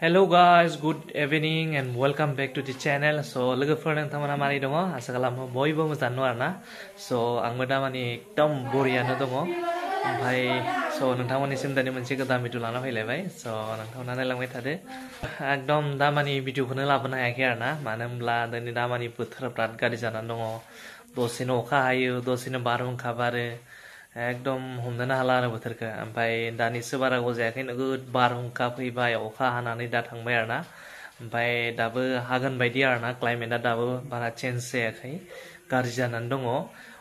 Hello guys, good evening and welcome back to the channel. So लोगोफोर नोंथांमोना मारै दङ आसा खालामो बयबो मोजां दङ आरोना so आंबो दा माने एकदम बरियानो दङ ओमफ्राय so नोंथांमोननिसिम दानि मोनसे गोदान भिडिअ लाना फैलायबाय so नोंथांमोना नायलांबाय थादो एकदम दा माने भिडिअखौनो लाबोनो हायाखै आरोना मानो होनब्ला दिनै दा माने बोथोरा बिराद गाज्रि जानानै दङ दसेनो अखा हायो दसेनो बारहुंखा बारो एकदम हमनोनो हाला आरो बोथोरखौ ओमफ्राय दानिसो बारा गोजायाखै नोगोद बारहुंखा फैबाय अखा हानानै दा थांबाय आरोना ओमफ्राय दाबो हागोन बायदि आरोना क्लाइमेटआ दाबो बारा चेन्ज जायाखै गाज्रि जानानै दङ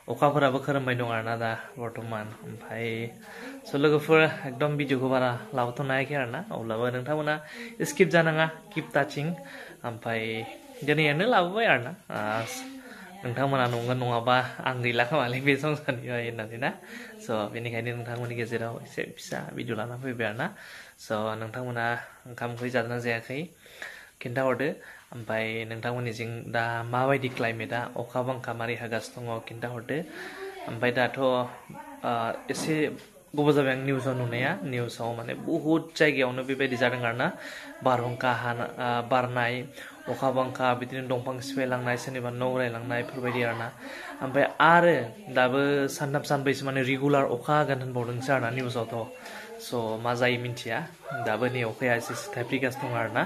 अखाफोराबो खोरोमबाय दं आरोना दा बर्तमान ओमफ्राय स' लोगोफोर एकदम भिडिअखौ बारा लाबोथ'नो हायाखै आरोना अब्लाबो नोंथांमोना स्किप जानाङा किप टाचिं ओमफ्राय दिनैनो लाबोबाय आरोना नोंथांमोना नंगोन नङाबा आं गैला खोमालै बे संसारनिफ्राय होननानै ना स' बेनिखायनो नोंथांमोननि गेजेराव एसे फिसा भिडिअ लाना फैबाय आरोना स' नोंथांमोना ओंखाम ओंख्रि जादोंना जायाखै खिन्थाहरदो ओमफ्राय नोंथांमोननिजों दा माबायदि क्लाइमेटआ अखा बांखा मारै हागासिनो दङ खिन्थाहरदो ओमफ्राय दाथ' एसे गोबाव जाबाय आं निउसाव नुनाया निउसाव माने बुहुत जायगायावनो बेबायदि जादों आरोना बारहुंखा बारनाय अखा बांखा बिदिनो दंफां सिफायलांनाय सोरनिबा न' उरायलांनाय बेफोरबायदि आरोना ओमफ्राय आरो दाबो सानथाम सानब्रैसो माने रेगुलार अखा हागोन होनबावदोंसो आरोना निउसावथ' स' मा जायो मिन्थिया दाबो नै अखाया एसे थाइफ्रिगासिनो दं आरोना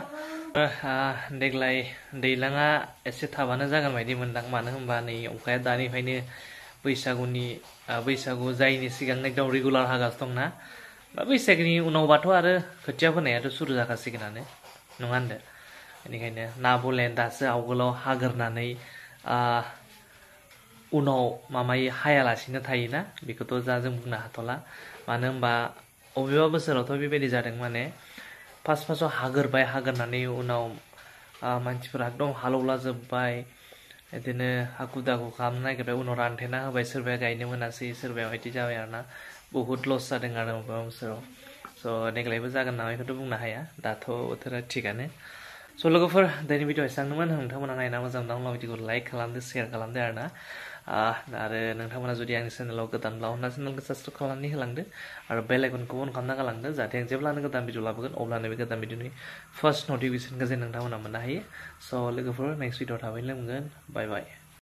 देग्लाय दैज्लाङा एसे थाबानो जागोन बायदि मोनदां मानो होनबा नै अखाया दानिफ्रायनो बैसागु जायैनि सिगां एकदम रेगुलार हागासिनो दंना बैसागनि उनावबाथ' आरो खोथिया फोनायाथ' सुरु जाखासिगोनानो नङा होनदो बेनिखायनो ना बले दासो आवगोलाव हागोरनानै उनाव मामायै हायालासिनो थायोना बेखौथ' दा जों बुंनो हाथ'ला मानो होनबा अबेबा बोसोरावथ' बेबायदि जादों माने फार्स्टआव हागोरनानै उनाव मानसिफोरा एकदम हालौला जोब्बाय बिदिनो हाखु दाखु खालामनो नागिरबाय उनाव रानथेना होबाय सोरबाया गायनो मोनासै सोरबाया बिदि जाबाय आरोना बुहुत लस जादों आरो अबेबा बोसोराव स' देग्लायबो जागोन नामा बेखौथ' बुंनो हाया दाथ' बोथोरा थिगानो स' लोगोफोर दिनै भिडिअ एसेबांनोमोन नोंथांमोना नायना मोजां मोनदोंब्ला भिडिअखौ लाइक खालामदो शेयार खालामदो आरोना आरो नोंथांमोना जुदि आंनि चेनेलाव गोदानब्ला अनना चेनेलखौ साबस्क्राइब खालामनानै होलांदो आरो बेल आइकनखौ अन खालामना गालांदो जाहाथे आं जेब्लानो गोदान भिडिअ लाबोगोन अब्लानो बे गोदान भिडिअनि फार्स्ट नटिफिकेसनखौ जे नोंथांमोना मोननो हायो स' लोगोफोर नेक्स्ट भिडिअ थाबैनो मोनगोन बाय बाय